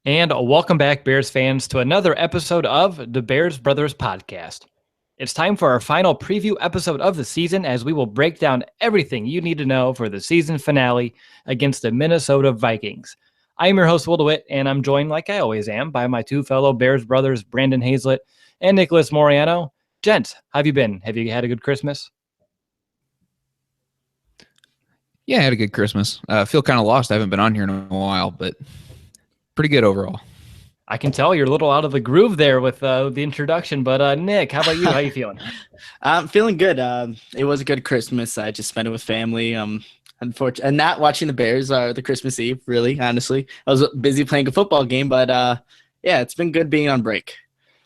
And welcome back, Bears fans, to another episode of the Bears Brothers Podcast. It's time for our final preview episode of the season as we will break down everything you need to know for the season finale against the Minnesota Vikings. I am your host, Will DeWitt, and I'm joined, like I always am, by my two fellow Bears brothers, Brandon Hazlett and Nicholas Moriano. Gents, how have you been? Have you had a good Christmas? Yeah, I had a good Christmas. I feel kind of lost. I haven't been on here in a while, but pretty good overall. I can tell you're a little out of the groove there with the introduction, but Nick, how about you? How you feeling? I'm feeling good. It was a good Christmas. I just spent it with family. Unfortunately, and not watching the Bears the Christmas Eve, really, honestly. I was busy playing a football game, but yeah, it's been good being on break.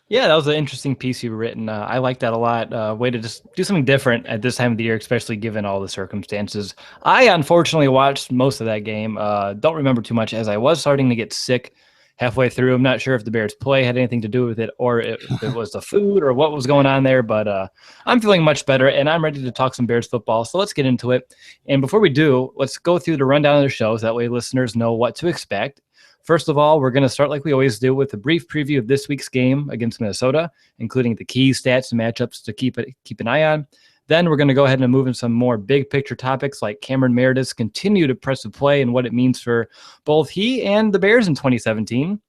Yeah, that was an interesting piece you've written. I like that a lot. Way to just do something different at this time of the year, especially given all the circumstances. I unfortunately watched most of that game. Don't remember too much as I was starting to get sick halfway through. I'm not sure if the Bears play had anything to do with it or if it was the food or what was going on there, but I'm feeling much better and I'm ready to talk some Bears football. So let's get into it. And before we do, let's go through the rundown of the show so that way listeners know what to expect. First of all, we're going to start like we always do with a brief preview of this week's game against Minnesota, including the key stats and matchups to keep an eye on. Then we're going to go ahead and move in some more big picture topics like Cameron Meredith's continued impressive play and what it means for both he and the Bears in 2017.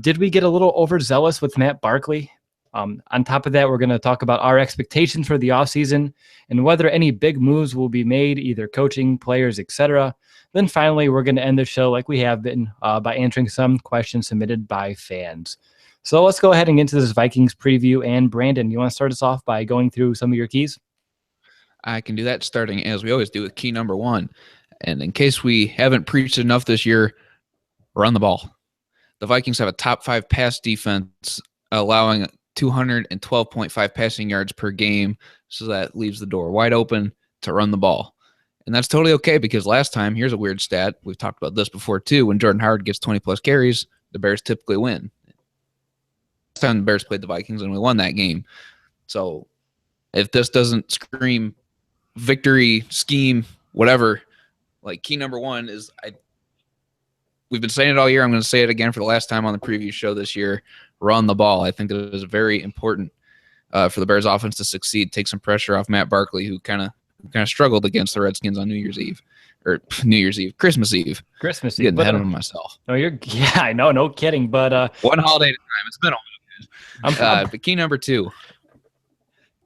Did we get a little overzealous with Matt Barkley? On top of that, we're going to talk about our expectations for the offseason and whether any big moves will be made, either coaching, players, etc. Then finally, we're going to end the show like we have been by answering some questions submitted by fans. So let's go ahead and get into this Vikings preview. And Brandon, you want to start us off by going through some of your keys? I can do that starting, as we always do, with key number one. And in case we haven't preached enough this year, run the ball. The Vikings have a top 5 pass defense, allowing 212.5 passing yards per game, so that leaves the door wide open to run the ball. And that's totally okay because last time, here's a weird stat, we've talked about this before too, when Jordan Howard gets 20-plus carries, the Bears typically win. Last time the Bears played the Vikings and we won that game. So if this doesn't scream victory, scheme, whatever, like key number one is we've been saying it all year. I'm going to say it again for the last time on the preview show this year. Run the ball. I think that is very important for the Bears offense to succeed. Take some pressure off Matt Barkley, who kind of struggled against the Redskins on Christmas Eve. Getting ahead of myself. No, I know, no kidding. But one holiday at a time. It's been a while. But key number two,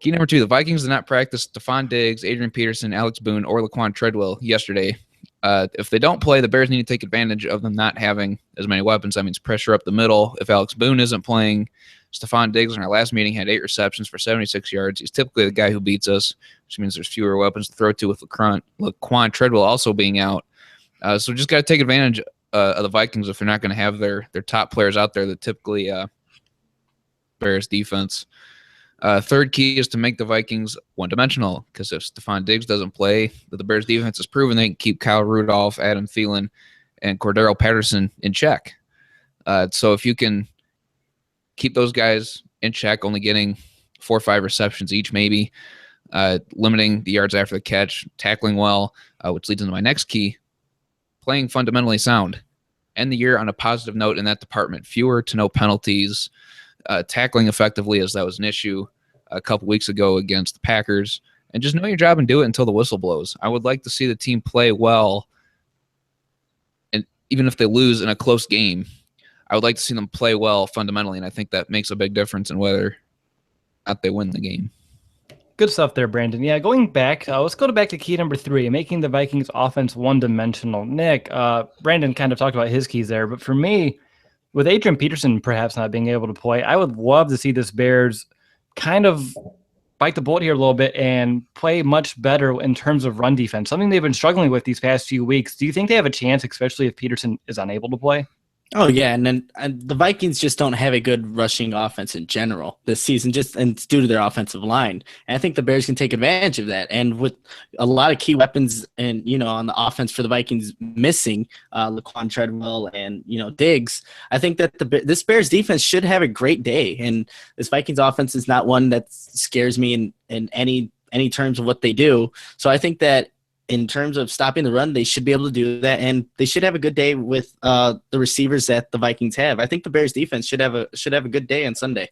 the Vikings did not practice Stephon Diggs, Adrian Peterson, Alex Boone, or Laquan Treadwell yesterday. If they don't play, the Bears need to take advantage of them not having as many weapons. That means pressure up the middle. If Alex Boone isn't playing, Stephon Diggs in our last meeting had 8 receptions for 76 yards. He's typically the guy who beats us, which means there's fewer weapons to throw to with Laquan Treadwell also being out. So just got to take advantage of the Vikings if they're not going to have their top players out there that typically Bears defense. Third key is to make the Vikings one-dimensional, because if Stephon Diggs doesn't play, the Bears defense has proven they can keep Kyle Rudolph, Adam Thielen, and Cordero Patterson in check. So if you can keep those guys in check, only getting 4 or 5 receptions each maybe, limiting the yards after the catch, tackling well, which leads into my next key, playing fundamentally sound. End the year on a positive note in that department. Fewer to no penalties, tackling effectively, as that was an issue a couple weeks ago against the Packers, and just know your job and do it until the whistle blows. I would like to see the team play well, and even if they lose in a close game, I would like to see them play well fundamentally, and I think that makes a big difference in whether or not they win the game. Good stuff there, Brandon. Yeah, going back, let's go back to key number 3, making the Vikings offense one-dimensional. Nick, Brandon kind of talked about his keys there, but for me, with Adrian Peterson perhaps not being able to play, I would love to see this Bears kind of bite the bullet here a little bit and play much better in terms of run defense, something they've been struggling with these past few weeks. Do you think they have a chance, especially if Peterson is unable to play? Oh, yeah, and the Vikings just don't have a good rushing offense in general this season, and it's due to their offensive line. And I think the Bears can take advantage of that. And with a lot of key weapons and, on the offense for the Vikings missing Laquan Treadwell and, Diggs, I think that this Bears defense should have a great day. And this Vikings offense is not one that scares me in any terms of what they do. So I think that in terms of stopping the run, they should be able to do that, and they should have a good day with the receivers that the Vikings have. I think the Bears defense should have a good day on Sunday.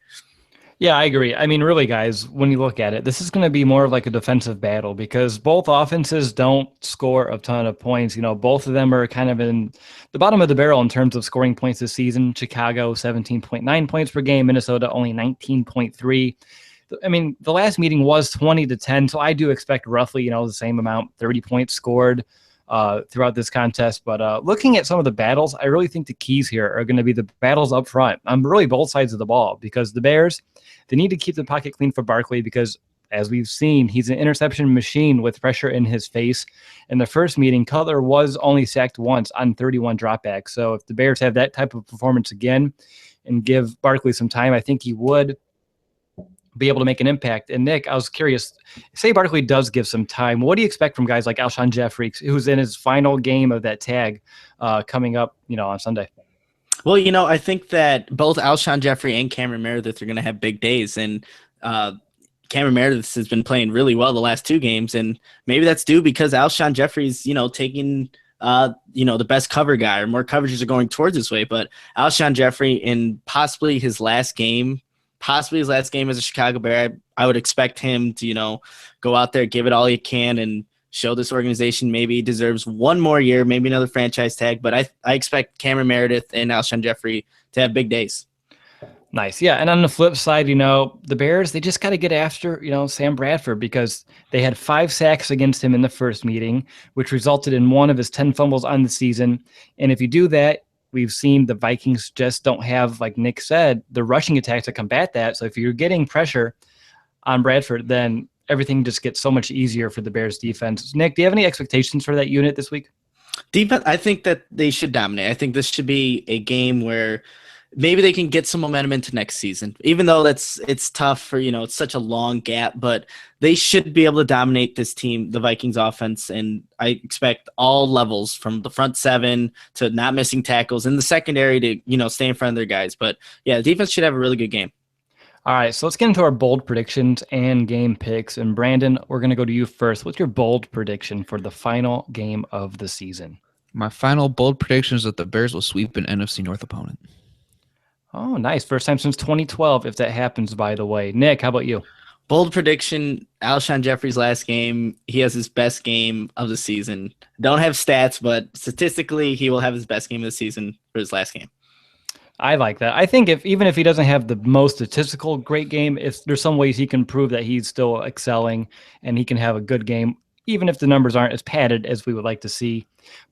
Yeah, I agree. I mean, really, guys, when you look at it, this is going to be more of like a defensive battle because both offenses don't score a ton of points. Both of them are kind of in the bottom of the barrel in terms of scoring points this season. Chicago, 17.9 points per game. Minnesota, only 19.3. I mean, the last meeting was 20-10, so I do expect roughly, the same amount, 30 points scored throughout this contest. But looking at some of the battles, I really think the keys here are going to be the battles up front on really both sides of the ball because the Bears, they need to keep the pocket clean for Barkley because, as we've seen, he's an interception machine with pressure in his face. In the first meeting, Cutler was only sacked once on 31 dropbacks. So if the Bears have that type of performance again and give Barkley some time, I think he would be able to make an impact. And Nick, I was curious, say Barkley does give some time, what do you expect from guys like Alshon Jeffrey, who's in his final game of that tag coming up, on Sunday? Well, I think that both Alshon Jeffrey and Cameron Meredith are going to have big days, and Cameron Meredith has been playing really well the last two games, and maybe that's due because Alshon Jeffrey's, taking the best cover guy, or more coverages are going towards his way. But Alshon Jeffrey, in possibly his last game as a Chicago Bear, I would expect him to, go out there, give it all he can, and show this organization maybe he deserves one more year, maybe another franchise tag. But I expect Cameron Meredith and Alshon Jeffrey to have big days. Nice. Yeah. And on the flip side, the Bears, they just got to get after, Sam Bradford because they had 5 sacks against him in the first meeting, which resulted in one of his 10 fumbles on the season. And if you do that, we've seen the Vikings just don't have, like Nick said, the rushing attacks to combat that. So if you're getting pressure on Bradford, then everything just gets so much easier for the Bears defense. Nick, do you have any expectations for that unit this week? Defense, I think that they should dominate. I think this should be a game where maybe they can get some momentum into next season, even though it's tough for, it's such a long gap, but they should be able to dominate this team, the Vikings offense. And I expect all levels from the front seven to not missing tackles in the secondary to, stay in front of their guys. But yeah, the defense should have a really good game. All right, so let's get into our bold predictions and game picks. And Brandon, we're going to go to you first. What's your bold prediction for the final game of the season? My final bold prediction is that the Bears will sweep an NFC North opponent. Oh, nice. First time since 2012, if that happens, by the way. Nick, how about you? Bold prediction, Alshon Jeffrey's last game, he has his best game of the season. Don't have stats, but statistically, he will have his best game of the season for his last game. I like that. I think even if he doesn't have the most statistical great game, if there's some ways he can prove that he's still excelling and he can have a good game, even if the numbers aren't as padded as we would like to see.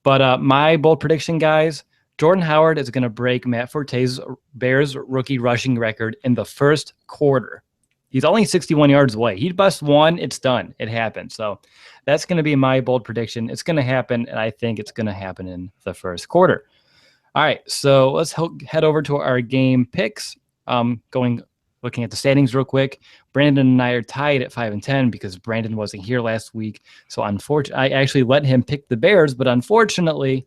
But my bold prediction, guys, Jordan Howard is going to break Matt Forte's Bears rookie rushing record in the first quarter. He's only 61 yards away. He busts one, it's done. It happened. So that's going to be my bold prediction. It's going to happen, and I think it's going to happen in the first quarter. All right, so let's head over to our game picks. Looking at the standings real quick. Brandon and I are tied at 5-10 because Brandon wasn't here last week. So I actually let him pick the Bears, but unfortunately,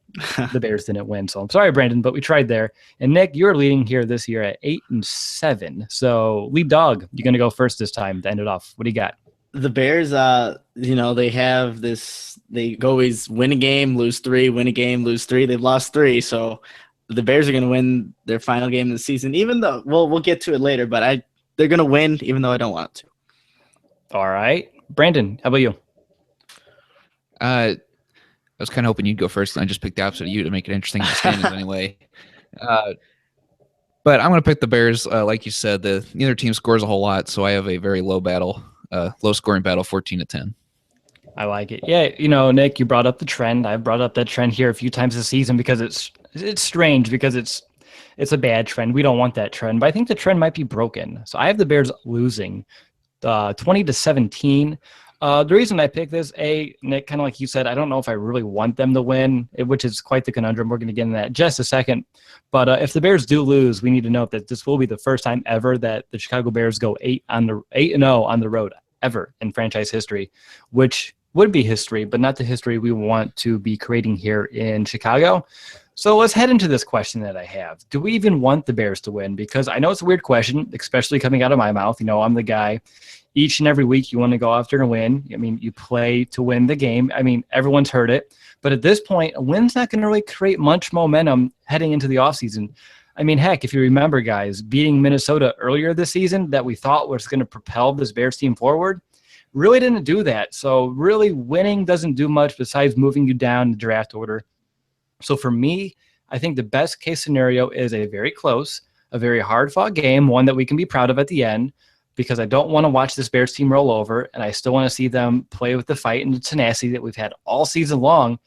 the Bears didn't win. So I'm sorry, Brandon, but we tried there. And Nick, you're leading here this year at 8-7. So lead dog, you're going to go first this time to end it off. What do you got? The Bears, they have this. They always win a game, lose 3, win a game, lose 3. They've lost 3, so the Bears are going to win their final game of the season. Even though we'll get to it later, but they're going to win, even though I don't want to. All right, Brandon, how about you? I was kind of hoping you'd go first, and I just picked the opposite of you to make it interesting in the standings anyway. But I'm going to pick the Bears. Like you said, neither team scores a whole lot, so I have a very low scoring battle, 14-10. I like it. Yeah, Nick, you brought up the trend. I've brought up that trend here a few times this season because it's strange because it's a bad trend. We don't want that trend, but I think the trend might be broken. So I have the Bears losing 20-17. The reason I picked this, Nick, kind of like you said, I don't know if I really want them to win, which is quite the conundrum. We're going to get into that in just a second. But if the Bears do lose, we need to note that this will be the first time ever that the Chicago Bears go 8-0 on the road ever in franchise history, which would be history, but not the history we want to be creating here in Chicago. So let's head into this question that I have. Do we even want the Bears to win? Because I know it's a weird question, especially coming out of my mouth. I'm the guy. Each and every week you want to go after and win. I mean, you play to win the game. I mean, everyone's heard it. But at this point, a win's not going to really create much momentum heading into the offseason. I mean, heck, if you remember, guys, beating Minnesota earlier this season that we thought was going to propel this Bears team forward, really didn't do that. So really winning doesn't do much besides moving you down the draft order. So for me, I think the best case scenario is a very close, a very hard-fought game, one that we can be proud of at the end, because I don't want to watch this Bears team roll over, and I still want to see them play with the fight and the tenacity that we've had all season long.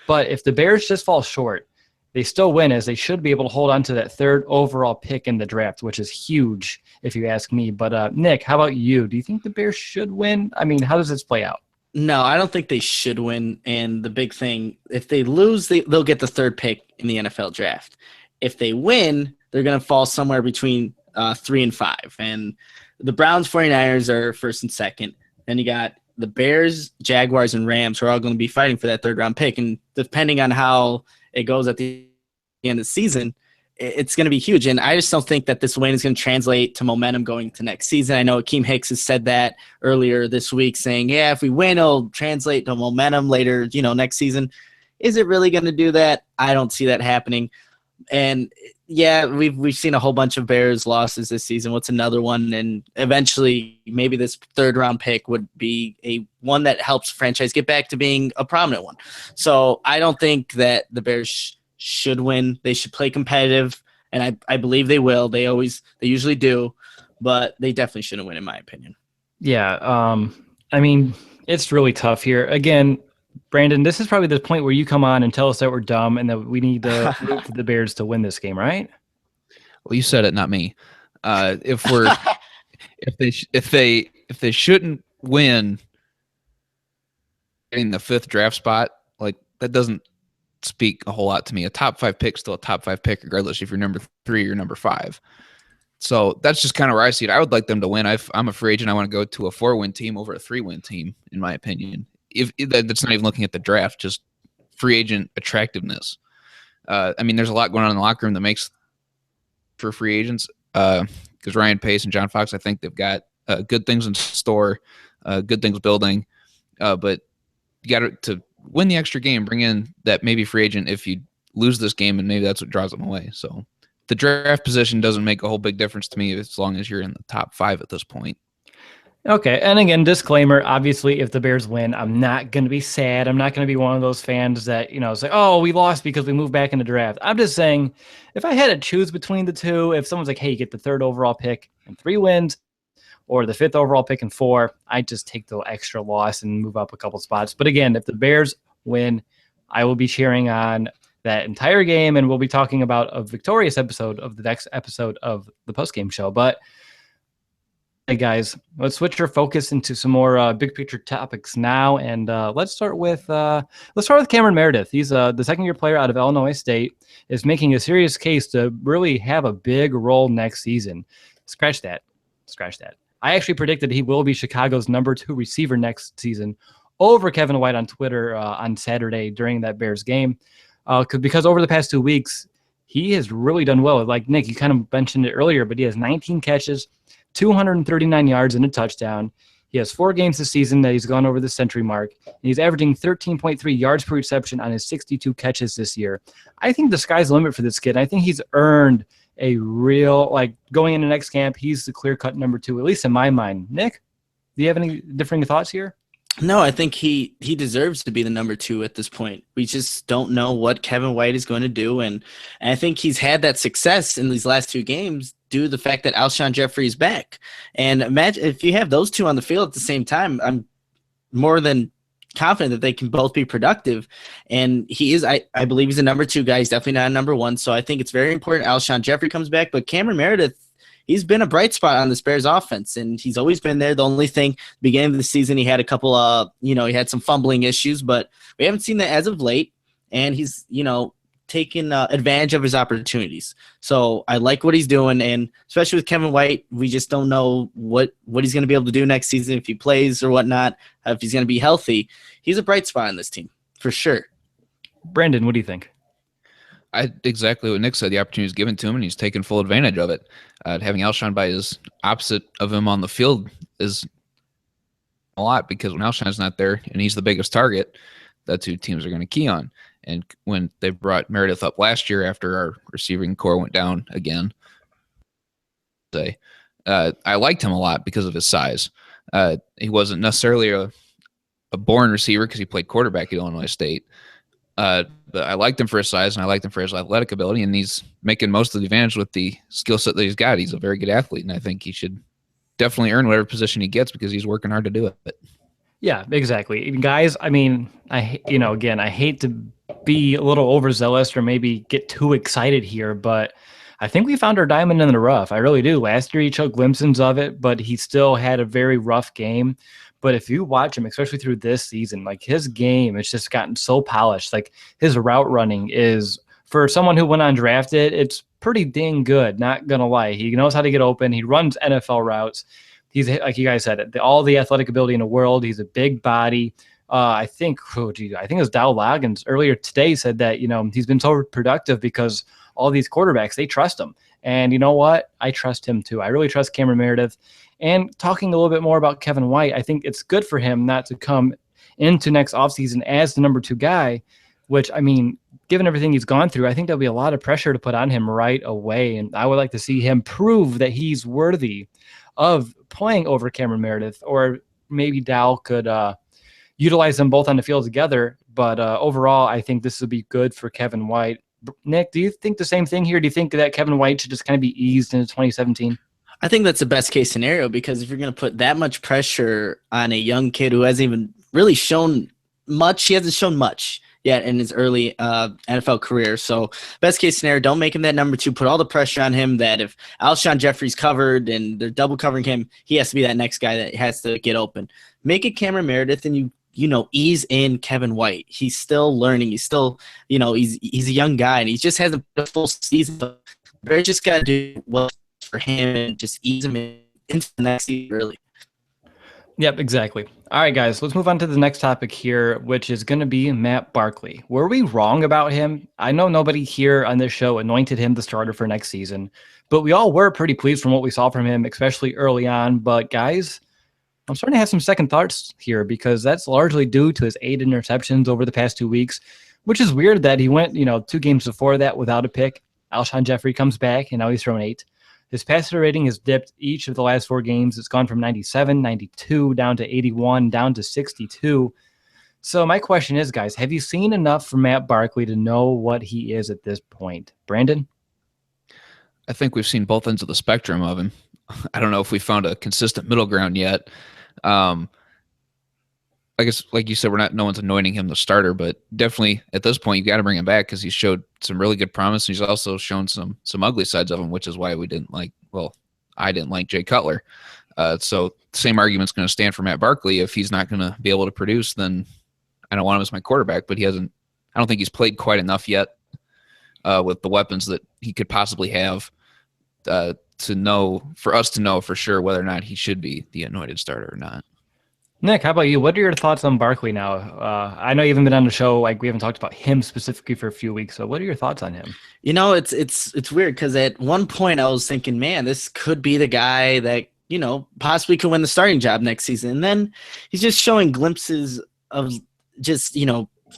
But if the Bears just fall short, they still win, as they should be able to hold on to that third overall pick in the draft, which is huge if you ask me. But Nick, how about you? Do you think the Bears should win? I mean, how does this play out? No, I don't think they should win. And the big thing, if they lose, they'll get the third pick in the NFL draft. If they win, they're going to fall somewhere between 3 and 5. And the Browns, 49ers are first and second. Then you got the Bears, Jaguars, and Rams who are all going to be fighting for that third-round pick. And depending on how it goes at the end of the season, it's going to be huge. And I just don't think that this win is going to translate to momentum going to next season. I know Akeem Hicks has said that earlier this week, saying, yeah, if we win, it'll translate to momentum later, next season. Is it really going to do that? I don't see that happening. And yeah, we've seen a whole bunch of Bears losses this season. What's another one? And eventually maybe this third round pick would be a one that helps franchise get back to being a prominent one. So I don't think that the Bears should win. They should play competitive, and I believe they will. They usually do, but they definitely shouldn't win in my opinion. Yeah. I mean, it's really tough here. Again, Brandon, this is probably the point where you come on and tell us that we're dumb and that we need to root for the Bears to win this game, right? Well, you said it, not me. If they shouldn't win getting the 5th draft spot, like that doesn't speak a whole lot to me. A top 5 pick, still a top 5 pick, regardless if you're number 3 or number 5. So that's just kind of where I see it. I would like them to win. I'm a free agent. I want to go to a 4-win team over a 3-win team, in my opinion. If that's not even looking at the draft, just free agent attractiveness. I mean, there's a lot going on in the locker room that makes for free agents. Because Ryan Pace and John Fox, I think they've got good things in store, good things building. But you got to win the extra game, bring in that maybe free agent if you lose this game, and maybe that's what draws them away. So the draft position doesn't make a whole big difference to me as long as you're in the top 5 at this point. Okay, and again, disclaimer, obviously, if the Bears win, I'm not going to be sad. I'm not going to be one of those fans that, say, oh, we lost because we moved back in the draft. I'm just saying, if I had to choose between the two, if someone's like, hey, you get the 3rd overall pick and 3 wins, or the 5th overall pick and 4, I'd just take the extra loss and move up a couple spots. But again, if the Bears win, I will be cheering on that entire game, and we'll be talking about a victorious episode of the next episode of the postgame show. But hey guys, let's switch our focus into some more big picture topics now, and let's start with Cameron Meredith. He's the 2nd-year player out of Illinois State, is making a serious case to really have a big role next season. Scratch that. I actually predicted he will be Chicago's number 2 receiver next season over Kevin White on Twitter on Saturday during that Bears game, because over the past 2 weeks he has really done well. Like Nick, you kind of mentioned it earlier, but he has 19 catches, 239 yards and a touchdown. He has 4 games this season that he's gone over the century mark, and he's averaging 13.3 yards per reception on his 62 catches this year. I think the sky's the limit for this kid. I think he's earned a real, going into next camp, he's the clear-cut number 2, at least in my mind. Nick, do you have any differing thoughts here? No, I think he deserves to be the number 2 at this point. We just don't know what Kevin White is going to do, and I think he's had that success in these last 2 games due to the fact that Alshon Jeffrey is back. And imagine if you have those 2 on the field at the same time, I'm more than confident that they can both be productive. And he is, I believe he's a number 2 guy. He's definitely not a number 1. So I think it's very important Alshon Jeffrey comes back. But Cameron Meredith, he's been a bright spot on the Bears offense, and he's always been there. The only thing, beginning of the season, he had a couple of, he had some fumbling issues, but we haven't seen that as of late. And he's, taking advantage of his opportunities. So I like what he's doing, and especially with Kevin White, we just don't know what he's going to be able to do next season, if he plays or whatnot, if he's going to be healthy. He's a bright spot on this team, for sure. Brandon, what do you think? exactly what Nick said. The opportunity is given to him, and he's taken full advantage of it. Having Alshon by his opposite of him on the field is a lot, because when Alshon's not there and he's the biggest target, that's who teams are going to key on. And when they brought Meredith up last year after our receiving core went down again, I liked him a lot because of his size. He wasn't necessarily a born receiver because he played quarterback at Illinois State. But I liked him for his size, and I liked him for his athletic ability, and he's making most of the advantage with the skill set that he's got. He's a very good athlete, and I think he should definitely earn whatever position he gets because he's working hard to do it. Yeah, exactly. Guys, I mean, I hate to be a little overzealous or maybe get too excited here, but I think we found our diamond in the rough. I really do. Last year he showed glimpses of it, but he still had a very rough game. But if you watch him, especially through this season, like his game has just gotten so polished. Like his route running is, for someone who went undrafted, it's pretty dang good. Not gonna lie, he knows how to get open. He runs NFL routes. He's, like you guys said, all the athletic ability in the world. He's a big body. I think it was Dow Loggins earlier today said that he's been so productive because all these quarterbacks, they trust him. And you know what? I trust him too. I really trust Cameron Meredith. And talking a little bit more about Kevin White, I think it's good for him not to come into next offseason as the number 2 guy, which, I mean, given everything he's gone through, I think there'll be a lot of pressure to put on him right away. And I would like to see him prove that he's worthy of playing over Cameron Meredith, or maybe Dow could utilize them both on the field together. But overall, I think this would be good for Kevin White. Nick, do you think the same thing here? Do you think that Kevin White should just kind of be eased into 2017? I think that's the best case scenario, because if you're going to put that much pressure on a young kid who hasn't even really shown much, he hasn't shown much yet in his early NFL career. So best case scenario, don't make him that number 2. Put all the pressure on him that if Alshon Jeffrey's covered and they're double covering him, he has to be that next guy that has to get open. Make it Cameron Meredith, and ease in Kevin White. He's still learning. He's still, he's a young guy, and he just hasn't put a full season. But Bears just got to do what's for him and just ease him into the next season early. Yep, exactly. All right, guys, let's move on to the next topic here, which is going to be Matt Barkley. Were we wrong about him? I know nobody here on this show anointed him the starter for next season, but we all were pretty pleased from what we saw from him, especially early on. But guys, I'm starting to have some second thoughts here, because that's largely due to his 8 interceptions over the past 2 weeks, which is weird that he went, 2 games before that without a pick. Alshon Jeffrey comes back, and now he's thrown 8. His passer rating has dipped each of the last 4 games. It's gone from 97, 92, down to 81, down to 62. So my question is, guys, have you seen enough from Matt Barkley to know what he is at this point? Brandon? I think we've seen both ends of the spectrum of him. I don't know if we found a consistent middle ground yet. I guess, like you said, no one's anointing him the starter, but definitely at this point, you got to bring him back, because he showed some really good promise. And he's also shown some ugly sides of him, which is why I didn't like Jay Cutler. So same argument's going to stand for Matt Barkley. If he's not going to be able to produce, then I don't want him as my quarterback, but I don't think he's played quite enough yet with the weapons that he could possibly have for us to know for sure whether or not he should be the anointed starter or not. Nick, how about you? What are your thoughts on Barkley now? I know you haven't been on the show. Like, we haven't talked about him specifically for a few weeks. So what are your thoughts on him? It's weird, because at one point I was thinking, man, this could be the guy that, possibly could win the starting job next season. And then he's just showing glimpses of just,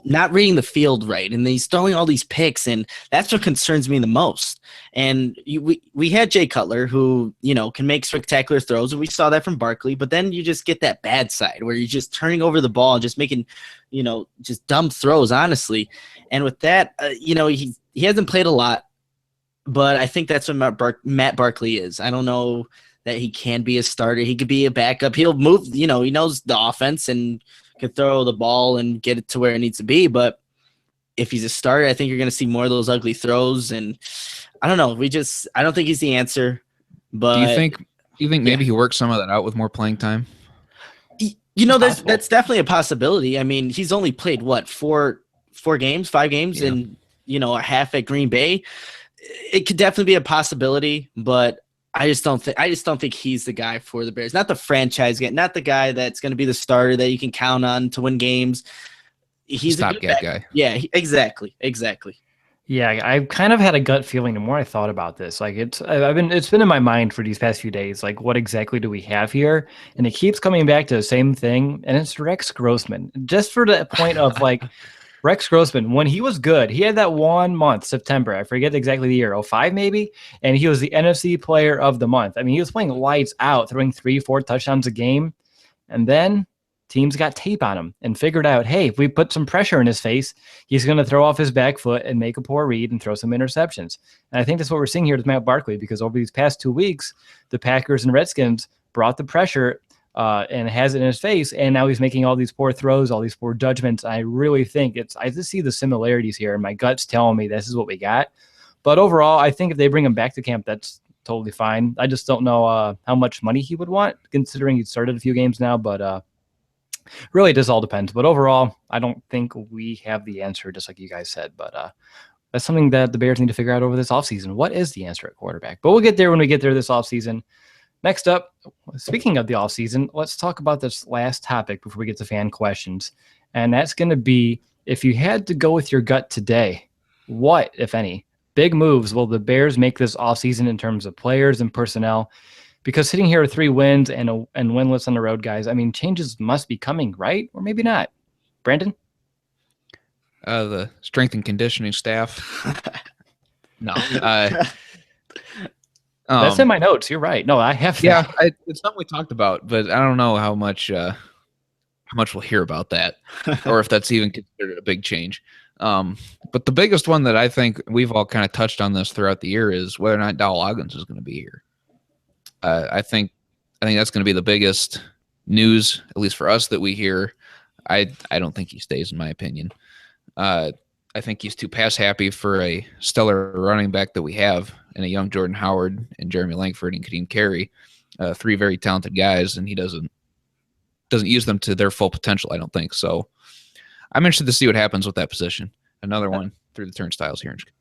not reading the field right. And he's throwing all these picks, and that's what concerns me the most. And we had Jay Cutler, who, can make spectacular throws, and we saw that from Barkley. But then you just get that bad side where you're just turning over the ball and just making, just dumb throws, honestly. And with that, he hasn't played a lot, but I think that's what Matt Barkley is. I don't know that he can be a starter. He could be a backup. He'll move, he knows the offense and can throw the ball and get it to where it needs to be. But if he's a starter, I think you're going to see more of those ugly throws. And I don't know. I don't think he's the answer. But do you think maybe he works some of that out with more playing time? That's definitely a possibility. I mean, he's only played what, 5 games, and a half at Green Bay. It could definitely be a possibility, but I just don't think he's the guy for the Bears. Not the franchise guy, not the guy that's going to be the starter that you can count on to win games. He's a stopgap guy. Yeah, exactly. Yeah, I've kind of had a gut feeling the more I thought about this. Like it's been in my mind for these past few days. Like what exactly do we have here? And it keeps coming back to the same thing, and it's Rex Grossman. Just for the point of like Rex Grossman, when he was good, he had that 1 month, September. I forget exactly the year, '05 maybe, and he was the NFC Player of the Month. I mean, he was playing lights out, throwing 3, 4 touchdowns a game. And then teams got tape on him and figured out, hey, if we put some pressure in his face, he's going to throw off his back foot and make a poor read and throw some interceptions. And I think that's what we're seeing here with Matt Barkley, because over these past 2 weeks, the Packers and Redskins brought the pressure and has it in his face, and now he's making all these poor throws, all these poor judgments. I really think I just see the similarities here, and my gut's telling me this is what we got. But overall, I think if they bring him back to camp, that's totally fine. I just don't know how much money he would want, considering he started a few games now. But really, it just all depends. But overall, I don't think we have the answer, just like you guys said. But that's something that the Bears need to figure out over this offseason. What is the answer at quarterback? But we'll get there when we get there this offseason. Next up, speaking of the offseason, let's talk about this last topic before we get to fan questions. And that's going to be, if you had to go with your gut today, what, if any, big moves will the Bears make this offseason in terms of players and personnel? Because sitting here with 3 wins and winless on the road, guys, I mean, changes must be coming, right? Or maybe not. Brandon? The strength and conditioning staff. No. That's in my notes. You're right. No, I have. Yeah, it's something we talked about, but I don't know how much we'll hear about that, or if that's even considered a big change. But the biggest one that I think we've all kind of touched on this throughout the year is whether or not Dowell Loggins is going to be here. I think that's going to be the biggest news, at least for us, that we hear. I don't think he stays, in my opinion. I think he's too pass happy for a stellar running back that we have, and a young Jordan Howard and Jeremy Langford and Kadeem Carey, 3 very talented guys, and he doesn't use them to their full potential, I don't think. So I'm interested to see what happens with that position. Another one through the turnstiles here in Chicago.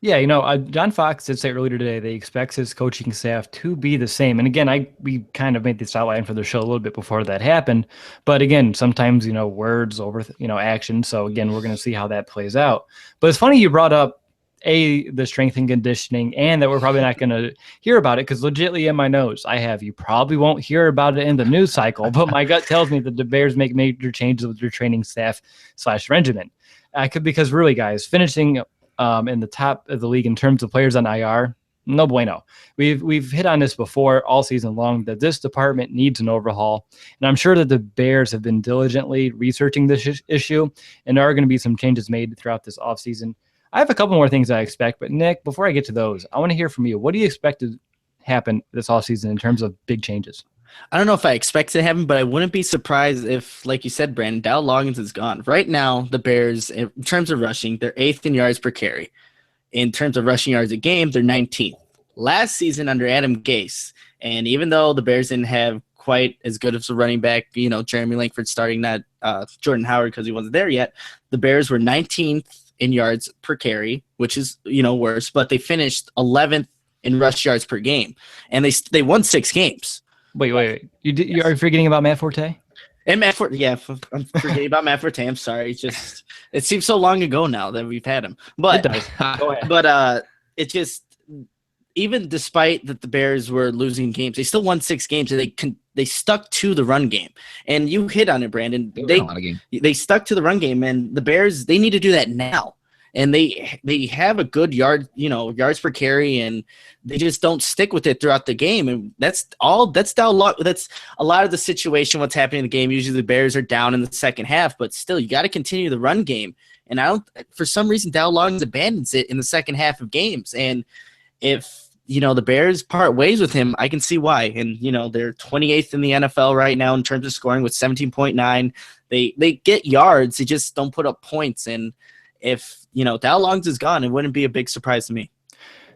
Yeah, John Fox did say earlier today that he expects his coaching staff to be the same. And again, we kind of made this outline for the show a little bit before that happened. But again, sometimes, words over, action. So again, we're going to see how that plays out. But it's funny you brought up the strength and conditioning, and that we're probably not going to hear about it, because legitimately in my notes, you probably won't hear about it in the news cycle, but my gut tells me that the Bears make major changes with their training staff / regiment. Because really, guys, finishing in the top of the league in terms of players on IR, no bueno. We've hit on this before all season long, that this department needs an overhaul, and I'm sure that the Bears have been diligently researching this issue, and there are going to be some changes made throughout this offseason. I have a couple more things I expect, but Nick, before I get to those, I want to hear from you. What do you expect to happen this offseason in terms of big changes? I don't know if I expect it to happen, but I wouldn't be surprised if, like you said, Brandon, Dowell Loggins is gone. Right now, the Bears, in terms of rushing, they're 8th in yards per carry. In terms of rushing yards a game, they're 19th. Last season under Adam Gase, and even though the Bears didn't have quite as good of a running back, Jeremy Langford starting, not Jordan Howard because he wasn't there yet, the Bears were 19th in yards per carry, which is, worse, but they finished 11th in rush yards per game, and they won 6 games. Wait. You are forgetting about Matt Forte? And Matt Forte, yeah, I'm forgetting about Matt Forte. I'm sorry. It seems so long ago now that we've had him. But it does. Go ahead. But it just, even despite that the Bears were losing games, they still won 6 games, and they stuck to the run game. And you hit on it, Brandon. They stuck to the run game, and the Bears, they need to do that now. And they have a good yards per carry, and they just don't stick with it throughout the game. And that's a lot of the situation, what's happening in the game. Usually the Bears are down in the second half, but still you got to continue the run game. And for some reason, Dowell Loggins abandons it in the second half of games. And if the Bears part ways with him, I can see why. And they're 28th in the NFL right now in terms of scoring with 17.9. They get yards, they just don't put up points. And if Dowell Loggins is gone, it wouldn't be a big surprise to me.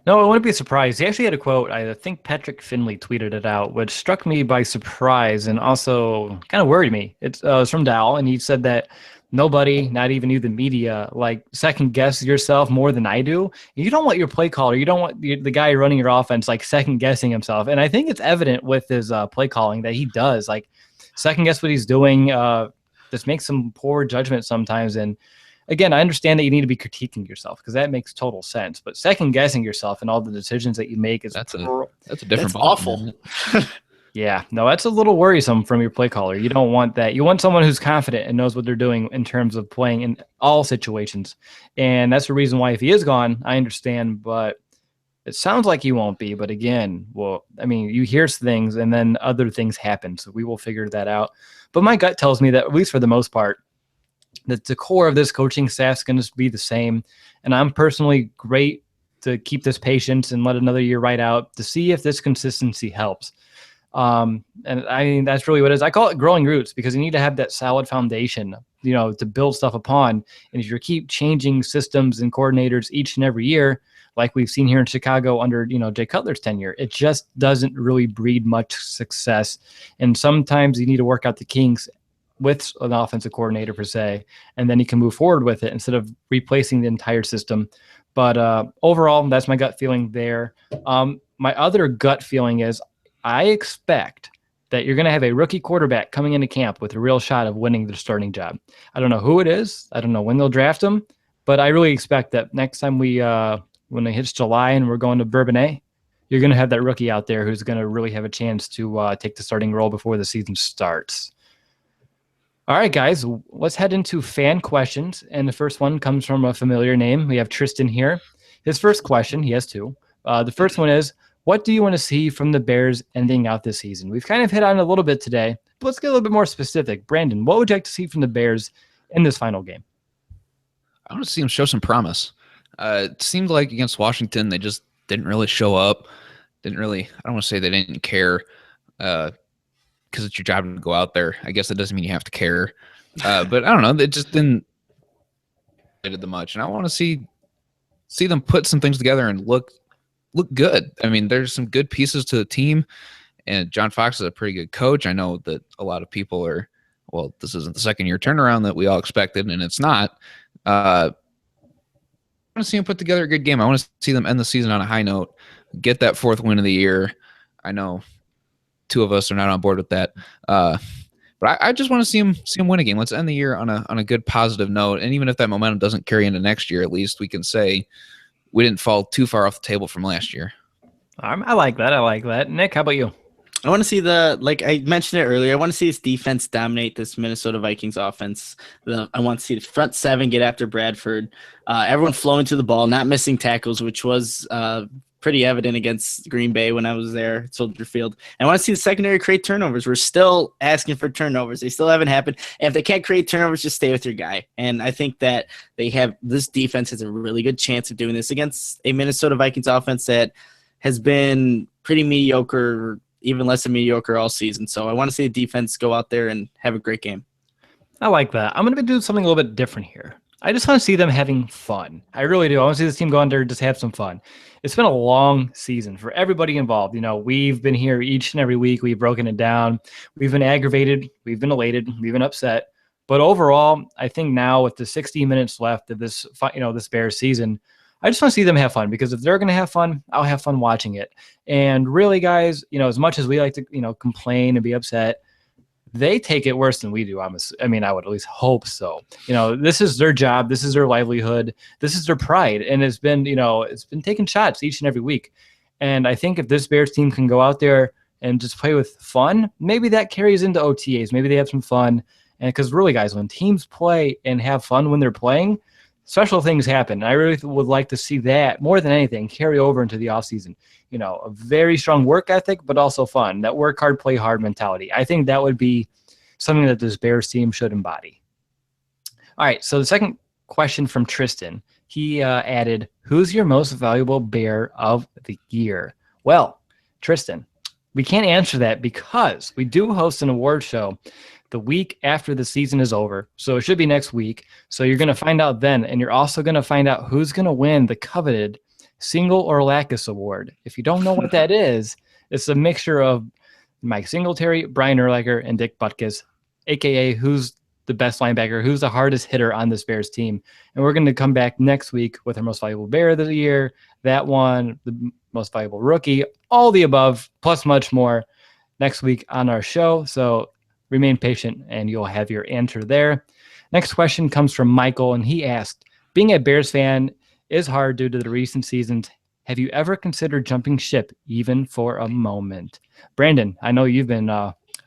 No, it wouldn't be a surprise. He actually had a quote. I think Patrick Finley tweeted it out, which struck me by surprise and also kind of worried me. It's from Dowell, and he said that nobody, not even you, the media, second guess yourself more than I do. You don't want your play caller, you don't want the guy running your offense second guessing himself. And I think it's evident with his play calling that he does second guess what he's doing. Just makes some poor judgment sometimes. And again, I understand that you need to be critiquing yourself because that makes total sense. But second guessing yourself and all the decisions that you make is that's a different ball, awful. Yeah, no, that's a little worrisome from your play caller. You don't want that. You want someone who's confident and knows what they're doing in terms of playing in all situations. And that's the reason why if he is gone, I understand, but it sounds like he won't be. But again, well, I mean, you hear things and then other things happen. So we will figure that out. But my gut tells me that, at least for the most part, that the core of this coaching staff is going to be the same. And I'm personally great to keep this patience and let another year ride out to see if this consistency helps. And I mean, that's really what it is. I call it growing roots because you need to have that solid foundation, to build stuff upon. And if you keep changing systems and coordinators each and every year, like we've seen here in Chicago under, Jay Cutler's tenure, it just doesn't really breed much success. And sometimes you need to work out the kinks with an offensive coordinator per se, and then you can move forward with it instead of replacing the entire system. But overall, that's my gut feeling there. My other gut feeling is I expect that you're going to have a rookie quarterback coming into camp with a real shot of winning the starting job. I don't know who it is. I don't know when they'll draft him, but I really expect that next time when it hits July and we're going to Bourbonnais, you're going to have that rookie out there who's going to really have a chance to take the starting role before the season starts. All right, guys, let's head into fan questions. And the first one comes from a familiar name. We have Tristan here. His first question, he has two. The first one is, what do you want to see from the Bears ending out this season? We've kind of hit on it a little bit today, but let's get a little bit more specific. Brandon, what would you like to see from the Bears in this final game? I want to see them show some promise. It seemed like against Washington, they just didn't really show up. I don't want to say they didn't care because it's your job to go out there. I guess that doesn't mean you have to care. But I don't know. They just didn't do much. And I want to see them put some things together and look good. I mean, there's some good pieces to the team, and John Fox is a pretty good coach. I know that a lot of people are, well, this isn't the second-year turnaround that we all expected, and it's not. I want to see them put together a good game. I want to see them end the season on a high note, get that fourth win of the year. I know two of us are not on board with that. But I just want to see him win a game. Let's end the year on a good positive note. And even if that momentum doesn't carry into next year, at least we can say we didn't fall too far off the table from last year. I like that. Nick, how about you? I want to see like I mentioned it earlier, I want to see this defense dominate this Minnesota Vikings offense. I want to see the front seven get after Bradford. Everyone flowing to the ball, not missing tackles, which was pretty evident against Green Bay when I was there at Soldier Field. And I want to see the secondary create turnovers. We're still asking for turnovers. They still haven't happened. And if they can't create turnovers, just stay with your guy. And I think that this defense has a really good chance of doing this against a Minnesota Vikings offense that has been pretty mediocre, even less than mediocre all season. So I want to see the defense go out there and have a great game. I like that. I'm going to do something a little bit different here. I just want to see them having fun. I really do. I want to see this team go out there and just have some fun. It's been a long season for everybody involved. We've been here each and every week. We've broken it down. We've been aggravated. We've been elated. We've been upset. But overall, I think now with the 60 minutes left of this, this Bears season, I just want to see them have fun, because if they're going to have fun, I'll have fun watching it. And really, guys, as much as we like to, complain and be upset, they take it worse than we do. I would at least hope so. This is their job. This is their livelihood. This is their pride. And it's been taking shots each and every week. And I think if this Bears team can go out there and just play with fun, maybe that carries into OTAs. Maybe they have some fun. And because really, guys, when teams play and have fun when they're playing, special things happen. I really would like to see that more than anything carry over into the offseason. A very strong work ethic, but also fun. That work hard, play hard mentality. I think that would be something that this Bears team should embody. All right, so the second question from Tristan, he added, who's your most valuable Bear of the year? Well, Tristan, we can't answer that because we do host an award show the week after the season is over. So it should be next week. So you're going to find out then, and you're also going to find out who's going to win the coveted Single or Lacus Award. If you don't know what that is, it's a mixture of Mike Singletary, Brian Urlacher, and Dick Butkus, a.k.a. who's the best linebacker, who's the hardest hitter on this Bears team. And we're going to come back next week with our most valuable Bear of the year, that one, the most valuable rookie, all the above, plus much more next week on our show. So remain patient, and you'll have your answer there. Next question comes from Michael, and he asked, being a Bears fan is hard due to the recent seasons. Have you ever considered jumping ship, even for a moment? Brandon, I know you've been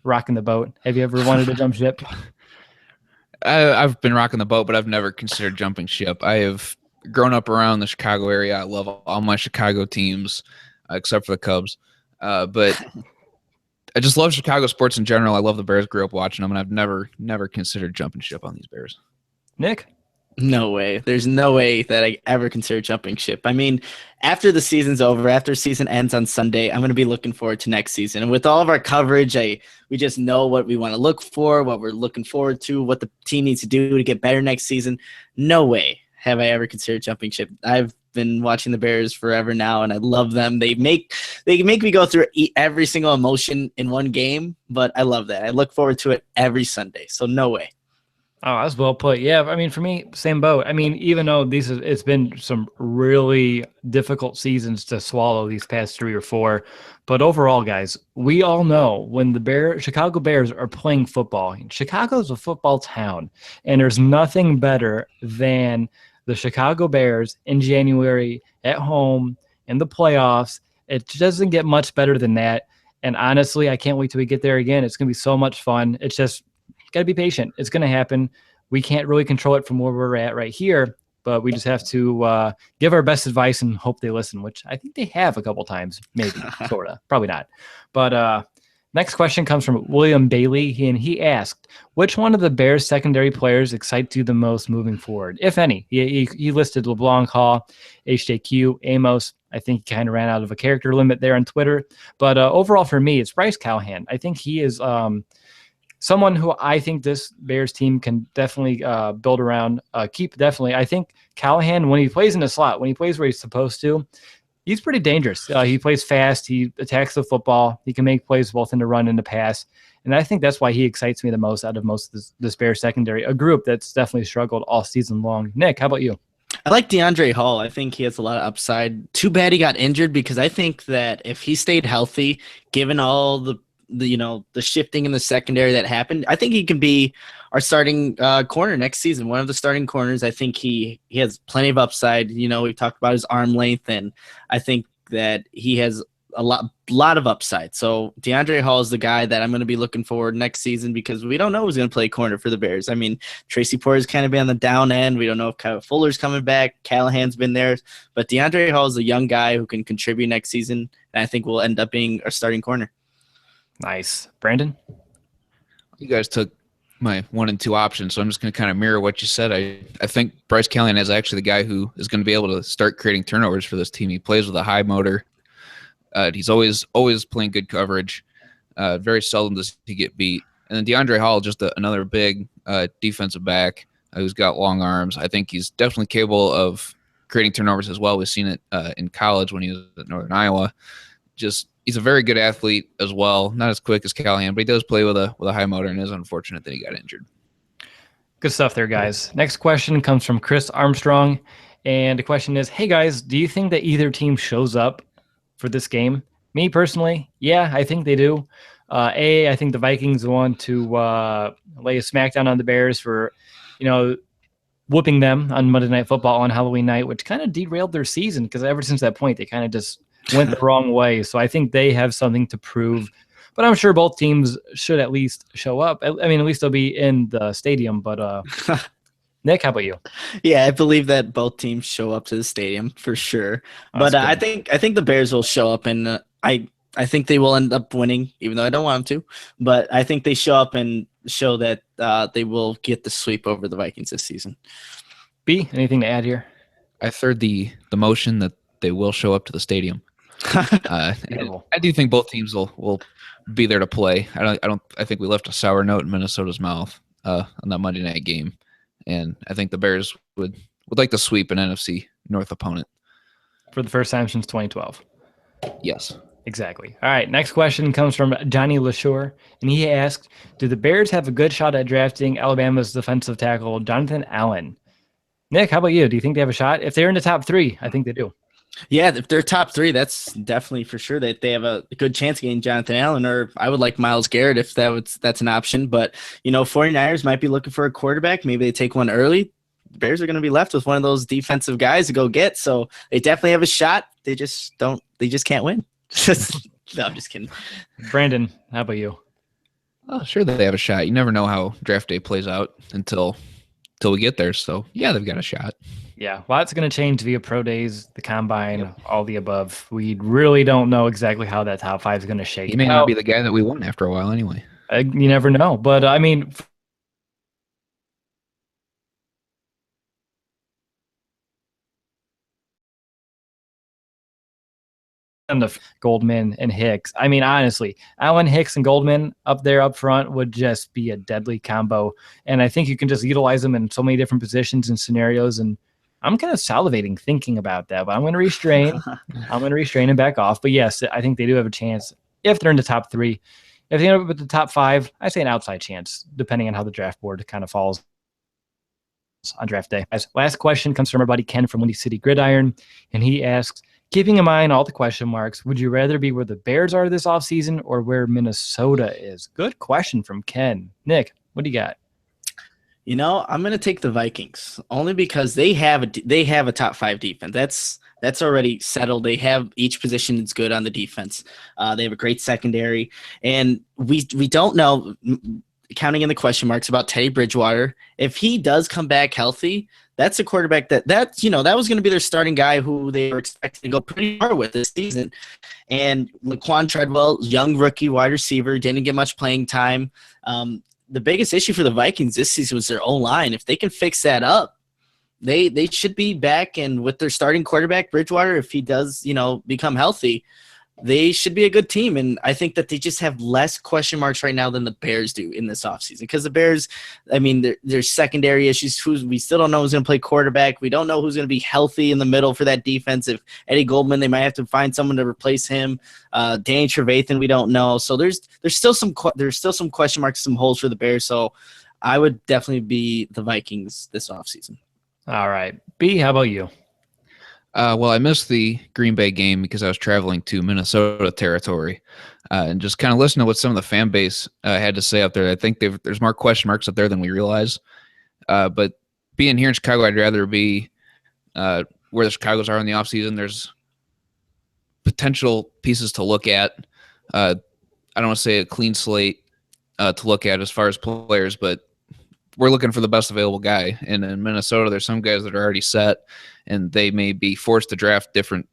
rocking the boat. Have you ever wanted to jump ship? I've been rocking the boat, but I've never considered jumping ship. I have grown up around the Chicago area. I love all my Chicago teams, except for the Cubs. But I just love Chicago sports in general. I love the Bears. Grew up watching them, and I've never considered jumping ship on these Bears. Nick? No way. There's no way that I ever consider jumping ship. I mean, after the season's over, after season ends on Sunday, I'm going to be looking forward to next season. And with all of our coverage, we just know what we want to look for, what we're looking forward to, what the team needs to do to get better next season. No way have I ever considered jumping ship. I've been watching the Bears forever now, and I love them. They make me go through every single emotion in one game, but I love that. I look forward to it every Sunday. So no way. Oh, that's well put. Yeah, I mean, for me, same boat. I mean, even though it's been some really difficult seasons to swallow these past 3 or 4, but overall, guys, we all know when the Chicago Bears are playing football, Chicago's a football town, and there's nothing better than the Chicago Bears in January at home in the playoffs. It doesn't get much better than that. And honestly, I can't wait till we get there again. It's going to be so much fun. It's just got to be patient. It's going to happen. We can't really control it from where we're at right here, but we just have to give our best advice and hope they listen, which I think they have a couple times, maybe, sort of, probably not. But next question comes from William Bailey, and he asked, which one of the Bears' secondary players excites you the most moving forward, if any? He listed LeBlanc, Hall, HJQ, Amos. I think he kind of ran out of a character limit there on Twitter. But overall for me, it's Bryce Callahan. I think he is someone who I think this Bears team can definitely build around, definitely. I think Callahan, when he plays in the slot, when he plays where he's supposed to, he's pretty dangerous. He plays fast. He attacks the football. He can make plays both in the run and the pass. And I think that's why he excites me the most out of most of this Bears secondary, a group that's definitely struggled all season long. Nick, how about you? I like DeAndre Hall. I think he has a lot of upside. Too bad he got injured, because I think that if he stayed healthy, given all the shifting in the secondary that happened, I think he can be our starting corner next season. One of the starting corners. I think he has plenty of upside. We've talked about his arm length, and I think that he has a lot of upside. So DeAndre Hall is the guy that I'm going to be looking forward next season, because we don't know who's going to play corner for the Bears. I mean, Tracy Porter's kind of been on the down end. We don't know if Kyle Fuller's coming back. Callahan's been there, but DeAndre Hall is a young guy who can contribute next season, and I think will end up being our starting corner. Nice. Brandon? You guys took my 1 and 2 options, so I'm just going to kind of mirror what you said. I think Bryce Callahan is actually the guy who is going to be able to start creating turnovers for this team. He plays with a high motor. He's always playing good coverage. Very seldom does he get beat. And then DeAndre Hall, just another big defensive back who's got long arms. I think he's definitely capable of creating turnovers as well. We've seen it in college when he was at Northern Iowa. He's a very good athlete as well. Not as quick as Callahan, but he does play with a high motor, and it is unfortunate that he got injured. Good stuff there, guys. Next question comes from Chris Armstrong, and the question is, hey, guys, do you think that either team shows up for this game? Me, personally, yeah, I think they do. I think the Vikings want to lay a smackdown on the Bears for, whooping them on Monday Night Football on Halloween night, which kind of derailed their season, because ever since that point, they kind of just went the wrong way. So I think they have something to prove, but I'm sure both teams should at least show up. I mean, at least they'll be in the stadium, but Nick, how about you? Yeah, I believe that both teams show up to the stadium for sure. But I think the Bears will show up, and I think they will end up winning, even though I don't want them to. But I think they show up and show that they will get the sweep over the Vikings this season. B, anything to add here? I third the motion that they will show up to the stadium. I do think both teams will be there to play. I think we left a sour note in Minnesota's mouth on that Monday night game, and I think the Bears would like to sweep an NFC North opponent for the first time since 2012. Yes, exactly. All right, next question comes from Johnny LaShore, and he asked, do the Bears have a good shot at drafting Alabama's defensive tackle Jonathan Allen? Nick, how about you? Do you think they have a shot? If they're in the top 3, I think they do. Yeah, if they're top three, that's definitely for sure that they have a good chance of getting Jonathan Allen, or I would like Myles Garrett if that's an option. But, 49ers might be looking for a quarterback. Maybe they take one early. The Bears are going to be left with one of those defensive guys to go get. So they definitely have a shot. They just can't win. No, I'm just kidding. Brandon, how about you? Oh, sure they have a shot. You never know how draft day plays out until we get there. So yeah, they've got a shot. Yeah, lots going to change via pro days, the combine, all the above. We really don't know exactly how that top five is going to shake out. He may not be the guy that we want after a while anyway. You never know. But I mean, the Goldman and Hicks. I mean, honestly, Allen, Hicks, and Goldman up there up front would just be a deadly combo. And I think you can just utilize them in so many different positions and scenarios. And I'm kind of salivating thinking about that, but I'm going to restrain. I'm going to restrain and back off. But yes, I think they do have a chance if they're in the top three. If they end up with the top five, I say an outside chance, depending on how the draft board kind of falls on draft day. Last question comes from our buddy Ken from Windy City Gridiron, and he asks, keeping in mind all the question marks, would you rather be where the Bears are this offseason or where Minnesota is? Good question from Ken. Nick, what do you got? I'm going to take the Vikings only because they have a top five defense. That's already settled. They have each position is good on the defense. They have a great secondary, and we don't know, counting in the question marks, about Teddy Bridgewater. If he does come back healthy, that's a quarterback that was going to be their starting guy who they were expecting to go pretty far with this season. And Laquan Treadwell, young rookie wide receiver, didn't get much playing time. The biggest issue for the Vikings this season was their O-line. If they can fix that up, they should be back. And with their starting quarterback, Bridgewater, if he does, become healthy, they should be a good team. And I think that they just have less question marks right now than the Bears do in this offseason. Because the Bears, I mean, there's secondary issues. We still don't know who's going to play quarterback. We don't know who's going to be healthy in the middle for that defense. If Eddie Goldman, they might have to find someone to replace him. Danny Trevathan, we don't know. So there's still some question marks, some holes for the Bears. So I would definitely be the Vikings this offseason. All right. B, how about you? Well, I missed the Green Bay game because I was traveling to Minnesota territory, and just kind of listening to what some of the fan base had to say up there. I think there's more question marks up there than we realize. But being here in Chicago, I'd rather be where the Chicagos are in the offseason. There's potential pieces to look at. I don't want to say a clean slate to look at as far as players, but we're looking for the best available guy. And in Minnesota, there's some guys that are already set, and they may be forced to draft different.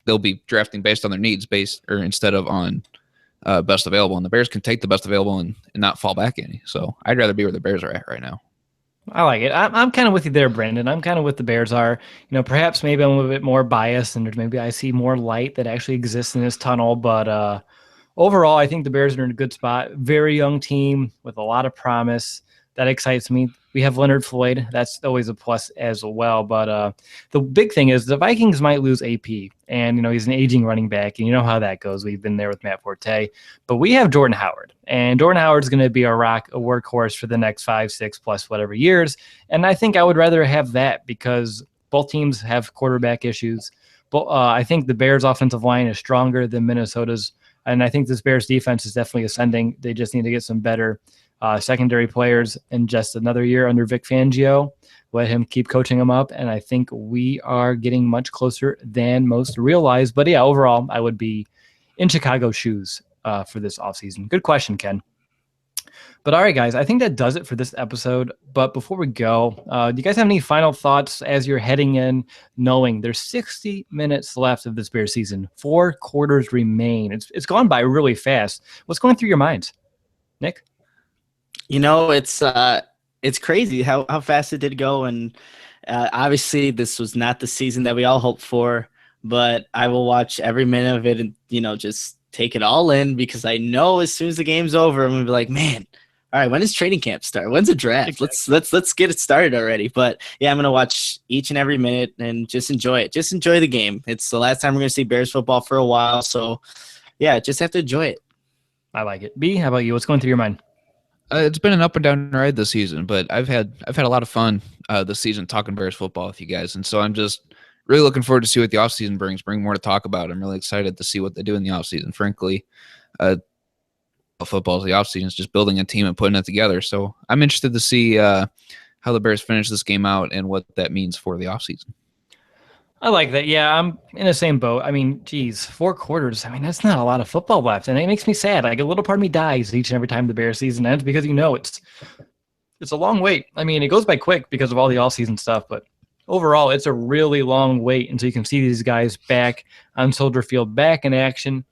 They'll be drafting based on their needs, instead of on best available. And the Bears can take the best available and not fall back any. So I'd rather be where the Bears are at right now. I like it. I'm kind of with you there, Brendan. I'm kind of with the Bears are. Perhaps maybe I'm a little bit more biased, and maybe I see more light that actually exists in this tunnel. But overall, I think the Bears are in a good spot. Very young team with a lot of promise. That excites me. We have Leonard Floyd. That's always a plus as well. But the big thing is the Vikings might lose AP. And, he's an aging running back. And you know how that goes. We've been there with Matt Forte. But we have Jordan Howard. And Jordan Howard's going to be a workhorse for the next 5, 6 plus whatever years. And I think I would rather have that because both teams have quarterback issues. But I think the Bears' offensive line is stronger than Minnesota's. And I think this Bears defense is definitely ascending. They just need to get some better secondary players in just another year under Vic Fangio. Let him keep coaching them up, and I think we are getting much closer than most realize. But yeah, overall, I would be in Chicago's shoes for this offseason. Good question, Ken. But all right, guys, I think that does it for this episode. But before we go, do you guys have any final thoughts as you're heading in, knowing there's 60 minutes left of this Bears season? 4 quarters remain. It's gone by really fast. What's going through your minds, Nick? It's crazy how fast it did go. And obviously this was not the season that we all hoped for, but I will watch every minute of it and, just take it all in because I know as soon as the game's over, I'm going to be like, man, all right, when does training camp start? When's the draft? Exactly. Let's get it started already. But yeah, I'm going to watch each and every minute and just enjoy it. Just enjoy the game. It's the last time we're going to see Bears football for a while. So yeah, just have to enjoy it. I like it. B, how about you? What's going through your mind? It's been an up and down ride this season, but I've had a lot of fun this season talking Bears football with you guys, and so I'm just really looking forward to see what the offseason brings. Bring more to talk about. I'm really excited to see what they do in the offseason. Frankly, football is the offseason. It's just building a team and putting it together. So I'm interested to see how the Bears finish this game out and what that means for the offseason. I like that. Yeah, I'm in the same boat. I mean, geez, 4 quarters. I mean, that's not a lot of football left, and it makes me sad. Like a little part of me dies each and every time the Bears season ends because it's a long wait. I mean, it goes by quick because of all the all-season stuff, but overall, it's a really long wait until you can see these guys back on Soldier Field, back in action.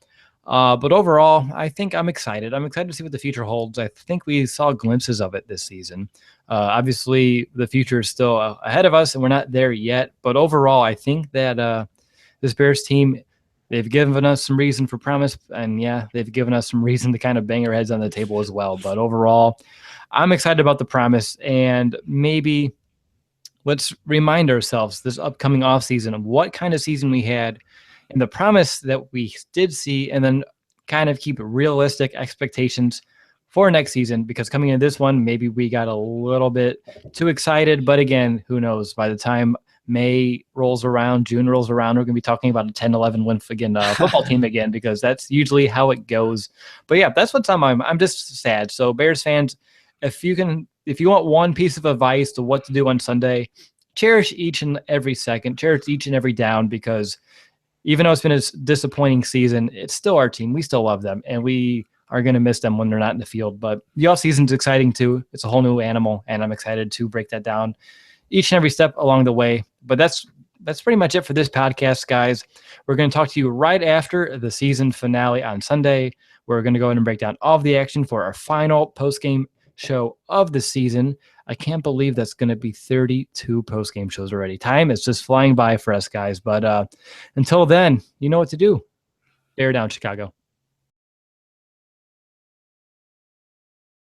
But overall, I think I'm excited. I'm excited to see what the future holds. I think we saw glimpses of it this season. Obviously, the future is still ahead of us, and we're not there yet. But overall, I think that this Bears team, they've given us some reason for promise. And, yeah, they've given us some reason to kind of bang our heads on the table as well. But overall, I'm excited about the promise. And maybe let's remind ourselves this upcoming offseason of what kind of season we had and the promise that we did see, and then kind of keep realistic expectations for next season, because coming into this one, maybe we got a little bit too excited. But again, who knows? By the time May rolls around, June rolls around, we're going to be talking about a 10-11 win again, football team again, because that's usually how it goes. But yeah, that's what's on my mind. I'm just sad. So Bears fans, if you want one piece of advice to what to do on Sunday, cherish each and every second, cherish each and every down, because even though it's been a disappointing season, it's still our team. We still love them, and we are going to miss them when they're not in the field. But the offseason's exciting too. It's a whole new animal, and I'm excited to break that down each and every step along the way. But that's pretty much it for this podcast, guys. We're going to talk to you right after the season finale on Sunday. We're going to go ahead and break down all of the action for our final post-game show of the season. I can't believe that's going to be 32 post-game shows already. Time is just flying by for us, guys. But until then, you know what to do. Bear down, Chicago.